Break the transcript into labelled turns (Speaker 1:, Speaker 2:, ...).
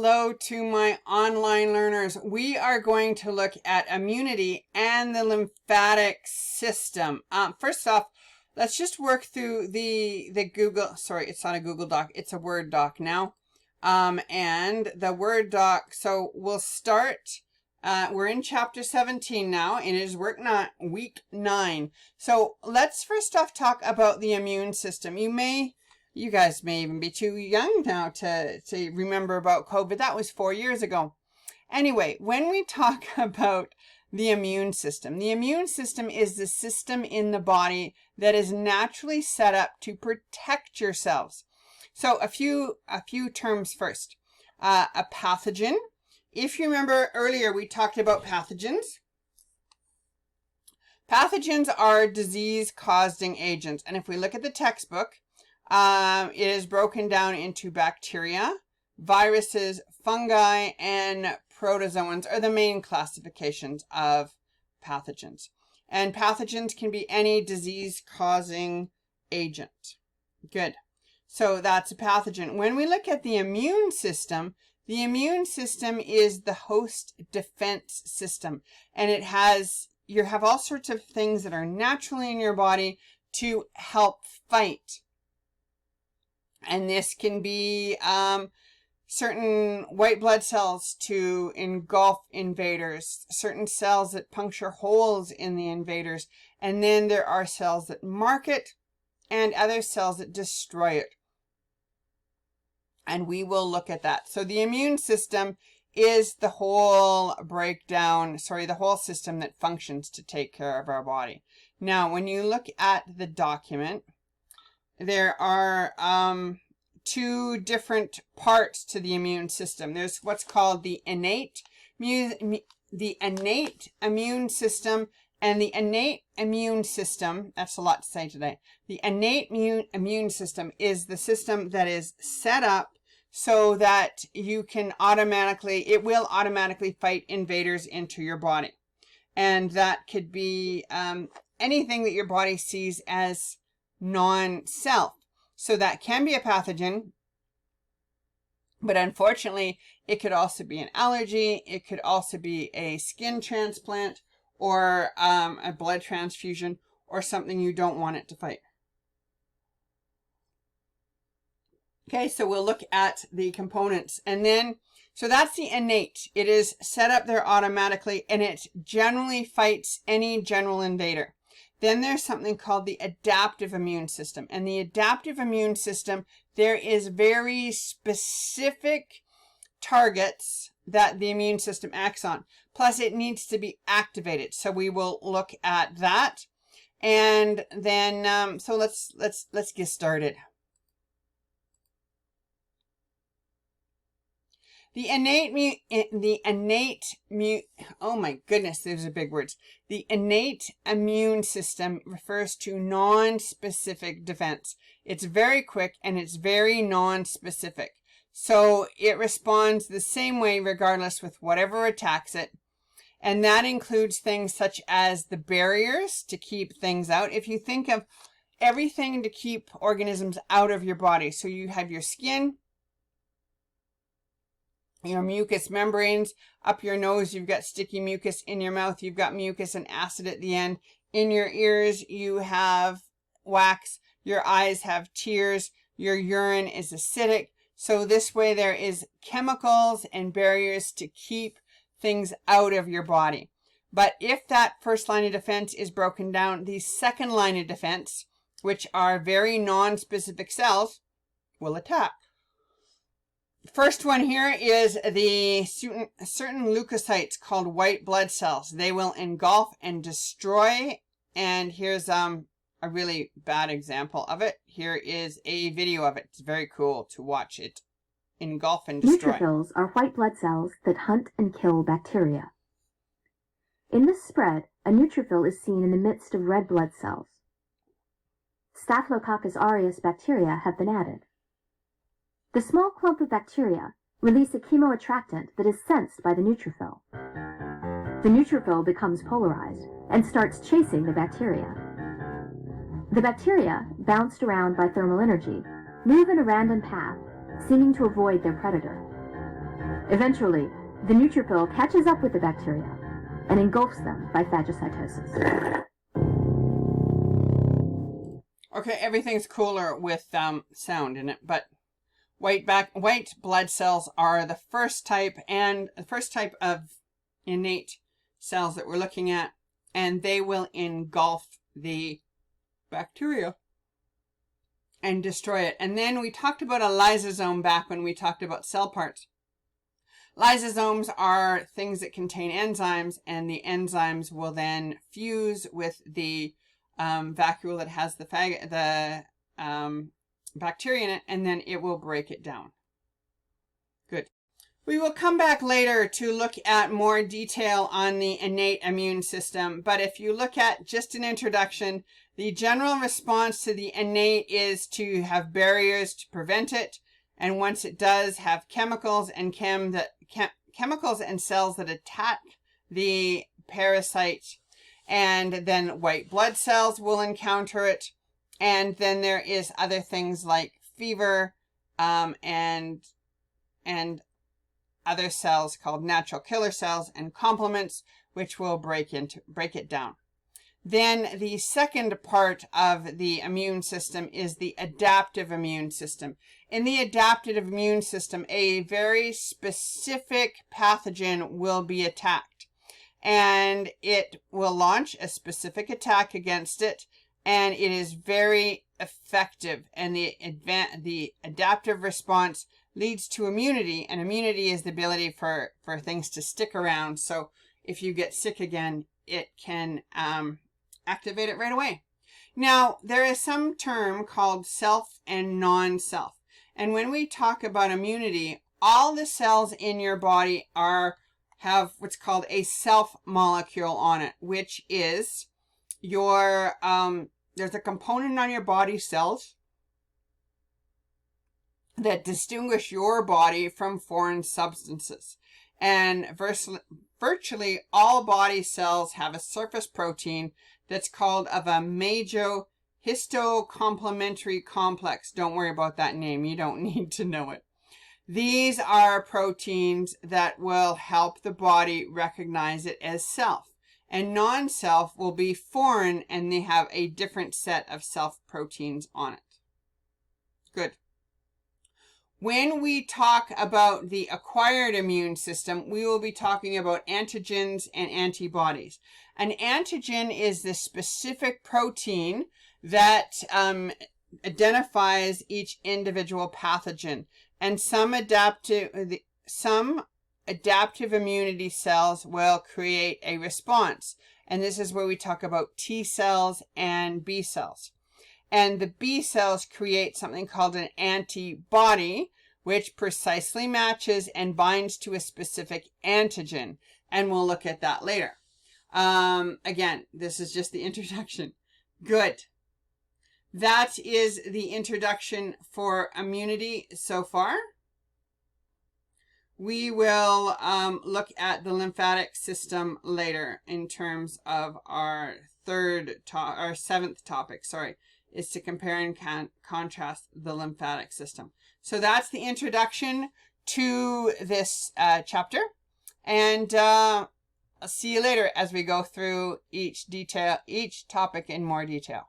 Speaker 1: Hello to my online learners. We are going to look at immunity and the lymphatic system. First off, let's just work through the Google, sorry, it's not a Google Doc, it's a Word doc now. And the Word doc, so we'll start, we're in chapter 17 now, and it is week 9. So let's first off talk about the immune system. You guys may even be too young now to remember about COVID. That was 4 years ago. Anyway, when we talk about the immune system is the system in the body that is naturally set up to protect yourselves. So a few terms first. A pathogen. If you remember earlier, we talked about pathogens. Pathogens are disease-causing agents. And if we look at the textbook, it is broken down into bacteria, viruses, fungi, and protozoans are the main classifications of pathogens. And pathogens can be any disease-causing agent. Good. So that's a pathogen. When we look at the immune system is the host defense system. And you have all sorts of things that are naturally in your body to help fight. And this can be certain white blood cells to engulf invaders, certain cells that puncture holes in the invaders, and then there are cells that mark it and other cells that destroy it. And we will look at that. So the immune system is the whole the whole system that functions to take care of our body. Now, when you look at the document, there are two different parts to the immune system. There's what's called the innate immune system, and the innate immune system, that's a lot to say today. The innate immune system is the system that is set up so that it will automatically fight invaders into your body. And that could be anything that your body sees as non-self. So that can be a pathogen, but unfortunately, it could also be an allergy. It could also be a skin transplant or a blood transfusion or something you don't want it to fight. Okay, so we'll look at the components. And then, so that's the innate. It is set up there automatically, and it generally fights any general invader. Then there's something called the adaptive immune system. And the adaptive immune system, there is very specific targets that the immune system acts on. Plus, it needs to be activated. So we will look at that. And then, so let's get started. The oh my goodness, those are big words. The innate immune system refers to non-specific defense. It's very quick and it's very non-specific. So it responds the same way regardless with whatever attacks it. And that includes things such as the barriers to keep things out. If you think of everything to keep organisms out of your body. So you have your skin, your mucous membranes, up your nose you've got sticky mucus, in your mouth you've got mucus and acid at the end, in your ears you have wax, your eyes have tears, your urine is acidic. So this way there is chemicals and barriers to keep things out of your body. But if that first line of defense is broken down, the second line of defense, which are very non-specific cells, will attack. First one here is the certain leukocytes called white blood cells. They will engulf and destroy. And here's a really bad example of it. Here is a video of it. It's very cool to watch it engulf and destroy.
Speaker 2: Neutrophils are white blood cells that hunt and kill bacteria. In this spread, a neutrophil is seen in the midst of red blood cells. Staphylococcus aureus bacteria have been added. The small clump of bacteria release a chemoattractant that is sensed by the neutrophil. The neutrophil becomes polarized and starts chasing the bacteria. The bacteria, bounced around by thermal energy, move in a random path, seeming to avoid their predator. Eventually, the neutrophil catches up with the bacteria and engulfs them by phagocytosis.
Speaker 1: Okay, everything's cooler with sound in it, but white blood cells are the first type, and the first type of innate cells that we're looking at, and they will engulf the bacteria and destroy it. And then we talked about a lysosome back when we talked about cell parts. Lysosomes are things that contain enzymes, and the enzymes will then fuse with the vacuole that has the bacteria in it, and then it will break it down. Good. We will come back later to look at more detail on the innate immune system, but if you look at just an introduction, the general response to the innate is to have barriers to prevent it, and once it does, have chemicals and chemicals and cells that attack the parasite, and then white blood cells will encounter it, and then there is other things like fever and other cells called natural killer cells and complements, which will break it down. Then the second part of the immune system is the adaptive immune system. In the adaptive immune system, a very specific pathogen will be attacked, and it will launch a specific attack against it, and it is very effective, and the adaptive response leads to immunity, and immunity is the ability for things to stick around. So if you get sick again, it can activate it right away. Now, there is some term called self and non-self. And when we talk about immunity, all the cells in your body have what's called a self molecule on it, which is your, there's a component on your body cells that distinguish your body from foreign substances. And virtually all body cells have a surface protein that's called of a histocomplementary complex. Don't worry about that name. You don't need to know it. These are proteins that will help the body recognize it as self. And non-self will be foreign, and they have a different set of self proteins on it. Good. When we talk about the acquired immune system, we will be talking about antigens and antibodies. An antigen is the specific protein that identifies each individual pathogen. And some adaptive immunity cells will create a response. And this is where we talk about T cells and B cells. And the B cells create something called an antibody, which precisely matches and binds to a specific antigen. And we'll look at that later. Again, this is just the introduction. Good. That is the introduction for immunity so far. We will look at the lymphatic system later in terms of our seventh topic, is to compare and contrast the lymphatic system. So that's the introduction to this chapter. And I'll see you later as we go through each topic in more detail.